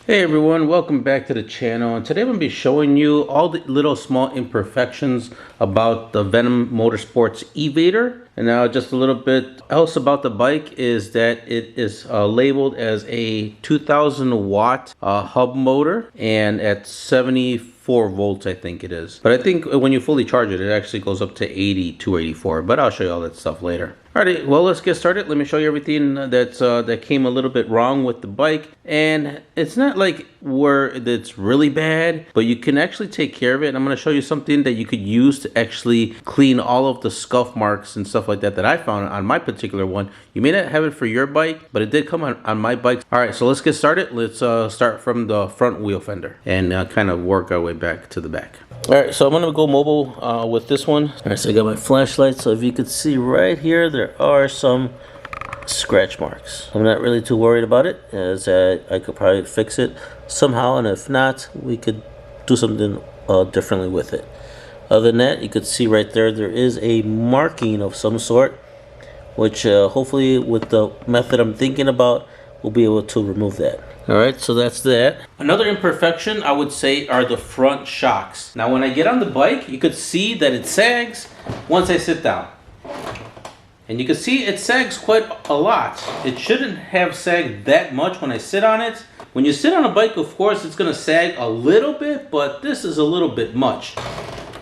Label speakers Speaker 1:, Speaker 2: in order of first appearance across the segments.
Speaker 1: Hey everyone, welcome back to the channel, and today I'm going to be showing you all the little small imperfections about the Venom Motorsports E-vader. And now just a little bit else about the bike is that it is labeled as a 2000 watt hub motor and at 74 volts I think it is. But I think when you fully charge it, it actually goes up to 284, but I'll show you all that stuff later. Alrighty, well, let's get started. Let me show you everything that came a little bit wrong with the bike. And it's not like where it's really bad, but you can actually take care of it. And I'm going to show you something that you could use to actually clean all of the scuff marks and stuff like that I found on my particular one. You may not have it for your bike, but it did come on my bike. Alright, so let's get started. Let's start from the front wheel fender and kind of work our way back to the back. Alright, so I'm going to go mobile with this one. Alright, so I got my flashlight. So if you could see right here, there are some scratch marks. I'm not really too worried about it, as I could probably fix it somehow, and if not, we could do something differently with it. Other than that, you could see right there is a marking of some sort, which hopefully with the method I'm thinking about, we'll be able to remove that. Alright, so that's that. Another imperfection I would say are the front shocks. Now when I get on the bike, you could see that it sags once I sit down. And you can see it sags quite a lot. It shouldn't have sagged that much when I sit on it. When you sit on a bike, of course, it's going to sag a little bit, but this is a little bit much.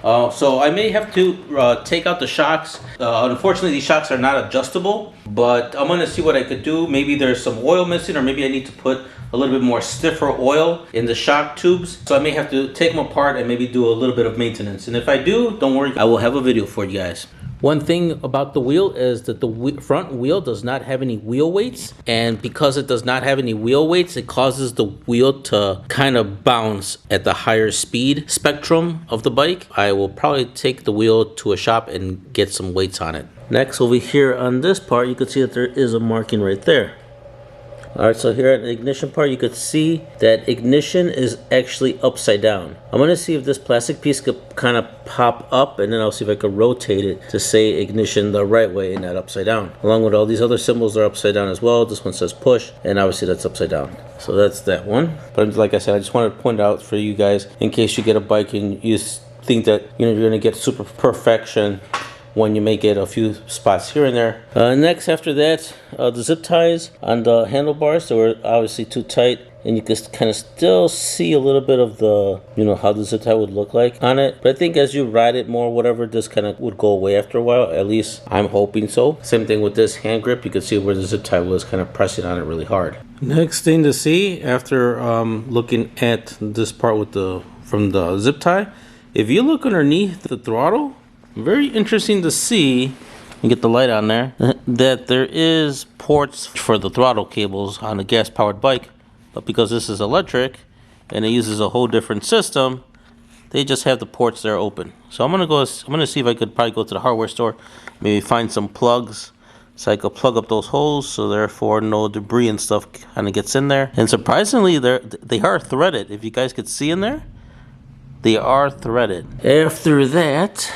Speaker 1: So I may have to take out the shocks. Unfortunately, these shocks are not adjustable, but I'm going to see what I could do. Maybe there's some oil missing, or maybe I need to put a little bit more stiffer oil in the shock tubes. So I may have to take them apart and maybe do a little bit of maintenance. And if I do, don't worry, I will have a video for you guys. One thing about the wheel is that the front wheel does not have any wheel weights, and because it does not have any wheel weights, it causes the wheel to kind of bounce at the higher speed spectrum of the bike. I will probably take the wheel to a shop and get some weights on it. Next, over here on this part, you can see that there is a marking right there. Alright, so here at the ignition part, you could see that ignition is actually upside down. I'm going to see if this plastic piece could kind of pop up, and then I'll see if I could rotate it to say ignition the right way and not upside down. Along with all these other symbols are upside down as well. This one says push, and obviously that's upside down. So that's that one. But like I said, I just wanted to point out for you guys, in case you get a bike and you think that you're going to get super perfection when you may get a few spots here and there. Next, after that, the zip ties on the handlebars, they were obviously too tight, and you could kind of still see a little bit of the, how the zip tie would look like on it. But I think as you ride it more, whatever, this kind of would go away after a while. At least I'm hoping so. Same thing with this hand grip. You could see where the zip tie was kind of pressing on it really hard. Next thing to see after looking at this part with from the zip tie, if you look underneath the throttle, very interesting to see, and get the light on there, that there is ports for the throttle cables on a gas powered bike, but because this is electric and it uses a whole different system, they just have the ports there open. So I'm gonna see if I could probably go to the hardware store, maybe find some plugs so I could plug up those holes, so therefore no debris and stuff kind of gets in there. And surprisingly, they are threaded. If you guys could see in there, they are threaded. After that,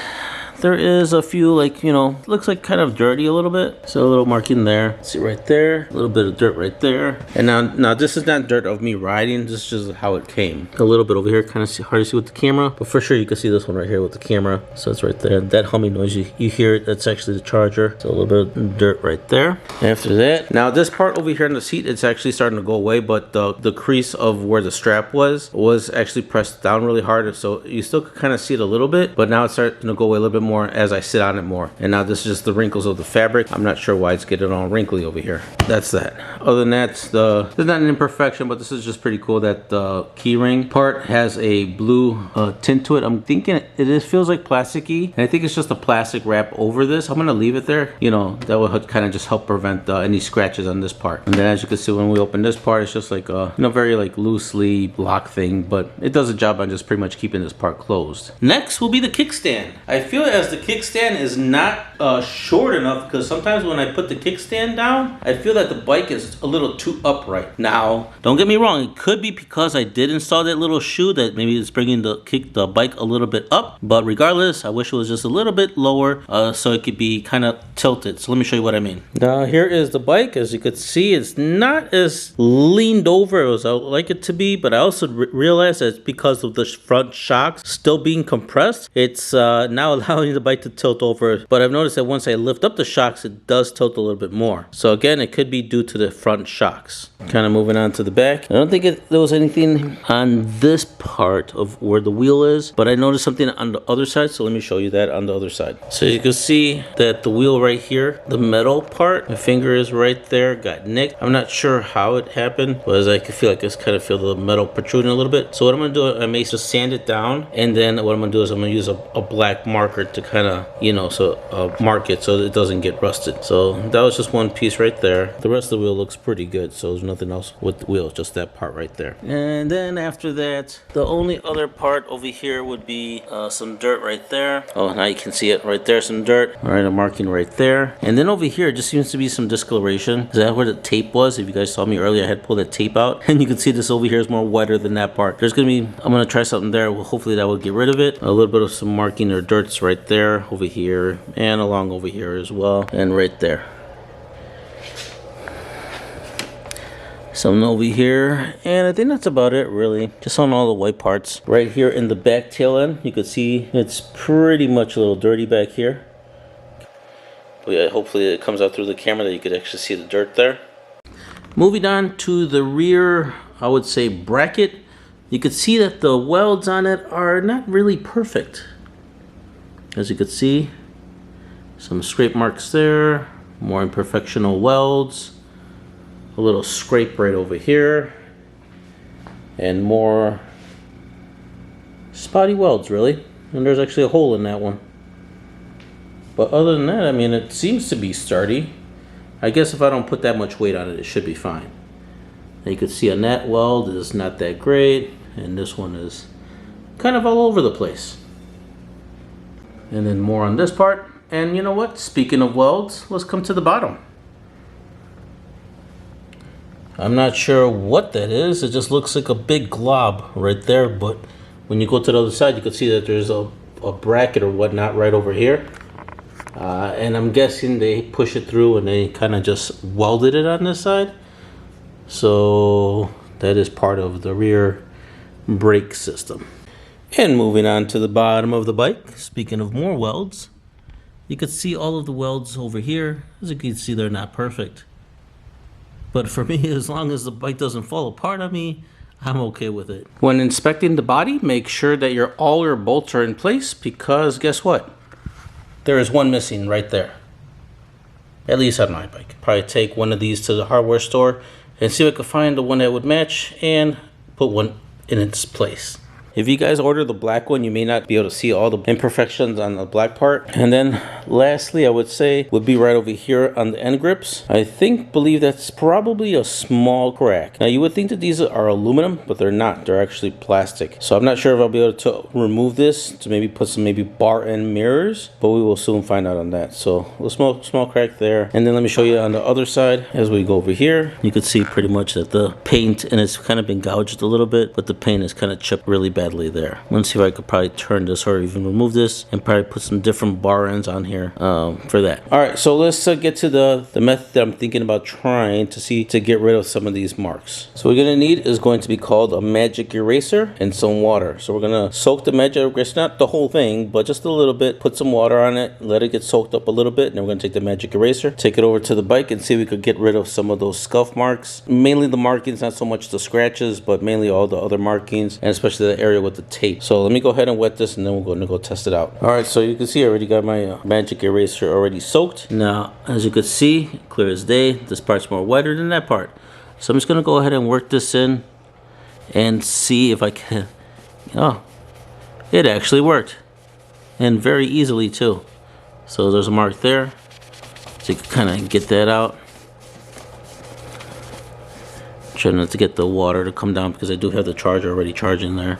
Speaker 1: there is a few, looks like kind of dirty a little bit. So a little marking there. See right there, a little bit of dirt right there. And now this is not dirt of me riding, this is just how it came. A little bit over here, kind of hard to see with the camera, but for sure you can see this one right here with the camera. So it's right there. That humming noise, you hear it, that's actually the charger. So a little bit of dirt right there. After that, now this part over here on the seat, it's actually starting to go away, but the crease of where the strap was actually pressed down really hard. So you still could kind of see it a little bit, but now it's starting to go away a little bit more as I sit on it more. And now this is just the wrinkles of the fabric. I'm not sure why it's getting all wrinkly over here. That's that. Other than that, this is not an imperfection, but this is just pretty cool that the keyring part has a blue tint to it. I'm thinking it feels like plasticky, and I think it's just a plastic wrap over this. I'm gonna leave it there. That will kind of just help prevent any scratches on this part. And then as you can see, when we open this part, it's just like a very loosely block thing, but it does a job on just pretty much keeping this part closed. Next will be the kickstand. I feel as the kickstand is not short enough, because sometimes when I put the kickstand down, I feel that the bike is a little too upright. Now, don't get me wrong, it could be because I did install that little shoe that maybe it's bringing the bike a little bit up, but regardless, I wish it was just a little bit lower so it could be kind of tilted. So let me show you what I mean. Now here is the bike. As you could see, it's not as leaned over as I would like it to be, but I also realized that it's because of the front shocks still being compressed. It's now allowing the bike to tilt over, but I've noticed that once I lift up the shocks, it does tilt a little bit more. So again, it could be due to the front shocks. Kind of moving on to the back. I don't think there was anything on this part of where the wheel is, but I noticed something on the other side, so let me show you that on the other side. So you can see that the wheel right here, the metal part, my finger is right there, got nicked. I'm not sure how it happened, but as I can feel, I just kind of feel the metal protruding a little bit. So what I'm gonna do, I may just sand it down, and then what I'm gonna do is I'm gonna use a black marker to kind of, you know, mark it so it doesn't get rusted. So that was just one piece right there. The rest of the wheel looks pretty good, so there's nothing else with the wheel, just that part right there. And then after that, the only other part over here would be some dirt right there. Oh, now you can see it right there, some dirt. All right, I'm marking right there. And then over here, just seems to be some discoloration. Is that where the tape was? If you guys saw me earlier, I had pulled that tape out, and you can see this over here is more whiter than that part. There's gonna be, I'm gonna try something there. Well, hopefully that will get rid of it. A little bit of some marking or dirt's right there, over here, and along over here as well, and right there. Something over here, and I think that's about it really, just on all the white parts. Right here in the back tail end, you can see it's pretty much a little dirty back here. But yeah, hopefully it comes out through the camera that you could actually see the dirt there. Moving on to the rear, I would say bracket, you could see that the welds on it are not really perfect. As you could see, some scrape marks there, more imperfectional welds, a little scrape right over here, and more spotty welds really. And there's actually a hole in that one. But other than that, I mean, it seems to be sturdy. I guess if I don't put that much weight on it, it should be fine. And you can see on that weld is not that great, and this one is kind of all over the place. And then more on this part. And you know what? Speaking of welds, let's come to the bottom. I'm not sure what that is. It just looks like a big glob right there, but when you go to the other side, you can see that there's a bracket or whatnot right over here. And I'm guessing they push it through and they kind of just welded it on this side. So that is part of the rear brake system. And moving on to the bottom of the bike, speaking of more welds, you can see all of the welds over here. As you can see, they're not perfect. But for me, as long as the bike doesn't fall apart on me, I'm okay with it. When inspecting the body, make sure that all your bolts are in place, because guess what? There is one missing right there. At least on my bike. Probably take one of these to the hardware store and see if I could find the one that would match and put one in its place. If you guys order the black one, you may not be able to see all the imperfections on the black part. And then lastly, I would say would be right over here on the end grips. I believe that's probably a small crack. Now you would think that these are aluminum, but they're not. They're actually plastic. So I'm not sure if I'll be able to remove this to maybe put some bar end mirrors, but we will soon find out on that. So a small crack there. And then let me show you on the other side. As we go over here, you can see pretty much that the paint, and it's kind of been gouged a little bit, but the paint is kind of chipped really bad there. Let's see if I could probably turn this or even remove this and probably put some different bar ends on here for that. All right, so let's get to the method that I'm thinking about trying to get rid of some of these marks. So what we're gonna need is going to be called a magic eraser and some water. So we're gonna soak the magic eraser, not the whole thing, but just a little bit, put some water on it, let it get soaked up a little bit, and then we're gonna take the magic eraser, take it over to the bike and see if we could get rid of some of those scuff marks. Mainly the markings, not so much the scratches, but mainly all the other markings, and especially the area with the tape. So let me go ahead and wet this and then we're going to go test it out. All right, so you can see I already got my magic eraser already soaked. Now, as you can see, clear as day, this part's more wetter than that part. So I'm just going to go ahead and work this in and see if I can. Oh, it actually worked, and very easily too. So there's a mark there, so you can kind of get that out. Try not to get the water to come down because I do have the charger already charging there.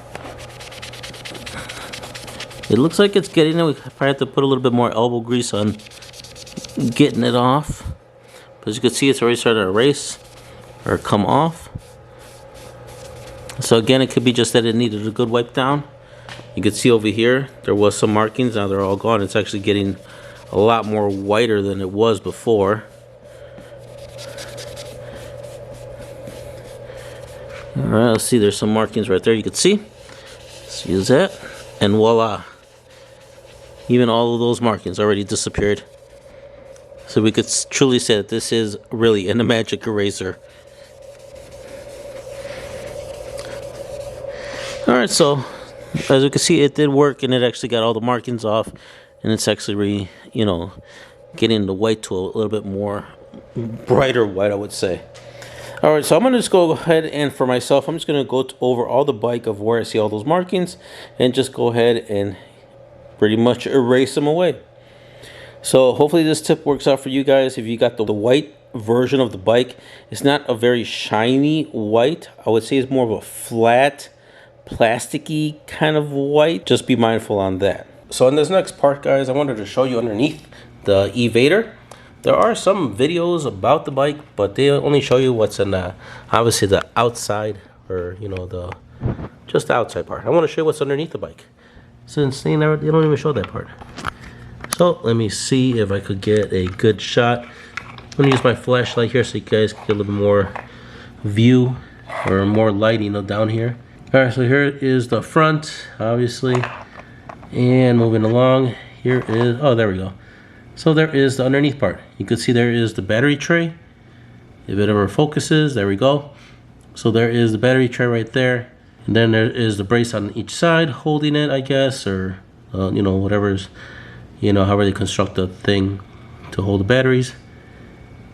Speaker 1: It looks like it's getting it. We probably have to put a little bit more elbow grease on getting it off. But as you can see, it's already started to erase or come off. So again, it could be just that it needed a good wipe down. You can see over here, there was some markings. Now they're all gone. It's actually getting a lot more whiter than it was before. Alright, let's see, there's some markings right there, you can see. Let's use that, and voila. Even all of those markings already disappeared. So we could truly say that this is really a magic eraser. Alright, so as you can see, it did work, and it actually got all the markings off, and it's actually getting the white to a little bit more brighter white, I would say. Alright, so I'm going to just go ahead and for myself, I'm just going to go over all the bike of where I see all those markings and just go ahead and pretty much erase them away. So hopefully this tip works out for you guys. If you got the white version of the bike, it's not a very shiny white. I would say it's more of a flat, plasticky kind of white. Just be mindful on that. So in this next part, guys, I wanted to show you underneath the E-vader. There are some videos about the bike, but they only show you what's in obviously the outside, or just the outside part. I want to show you what's underneath the bike. Since they don't even show that part. So let me see if I could get a good shot. I'm gonna use my flashlight here so you guys can get a little bit more view or more lighting down here. All right, so here is the front, obviously, and moving along. Here is, oh, there we go. So there is the underneath part. You can see there is the battery tray. If it ever focuses, there we go. So there is the battery tray right there. And then there is the brace on each side holding it, I guess, or whatever's, however they construct the thing to hold the batteries.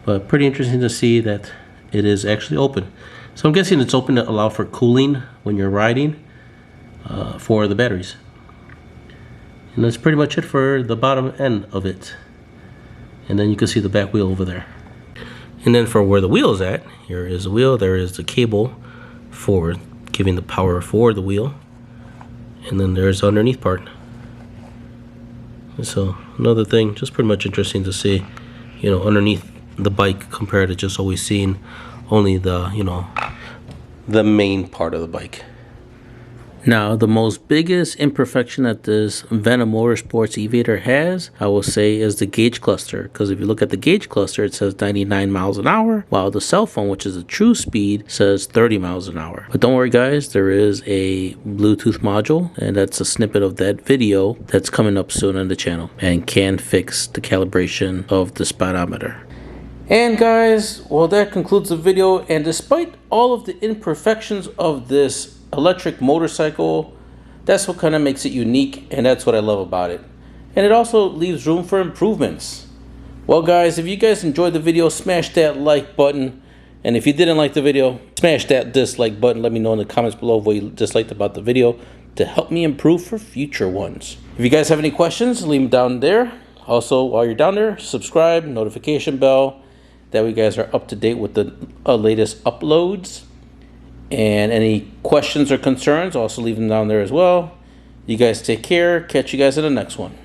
Speaker 1: But pretty interesting to see that it is actually open. So I'm guessing it's open to allow for cooling when you're riding for the batteries. And that's pretty much it for the bottom end of it. And then you can see the back wheel over there. And then for where the wheel is at, here is the wheel, there is the cable for giving the power for the wheel. And then there's the underneath part. So another thing, just pretty much interesting to see, underneath the bike compared to just always seeing only the, the main part of the bike. Now, the most biggest imperfection that this Venom Motorsports E-vader has, I will say, is the gauge cluster. Because if you look at the gauge cluster, it says 99 miles an hour, while the cell phone, which is the true speed, says 30 miles an hour. But don't worry, guys, there is a Bluetooth module, and that's a snippet of that video that's coming up soon on the channel, and can fix the calibration of the speedometer. And guys, well, that concludes the video. And despite all of the imperfections of this electric motorcycle, that's what kind of makes it unique, and that's what I love about it. And it also leaves room for improvements. Well guys, if you guys enjoyed the video, smash that like button. And if you didn't like the video, smash that dislike button. Let me know in the comments below what you disliked about the video to help me improve for future ones. If you guys have any questions, leave them down there. Also, while you're down there, subscribe, notification bell. That way you guys are up to date with the latest uploads. And any questions or concerns, also leave them down there as well. You guys take care. Catch you guys in the next one.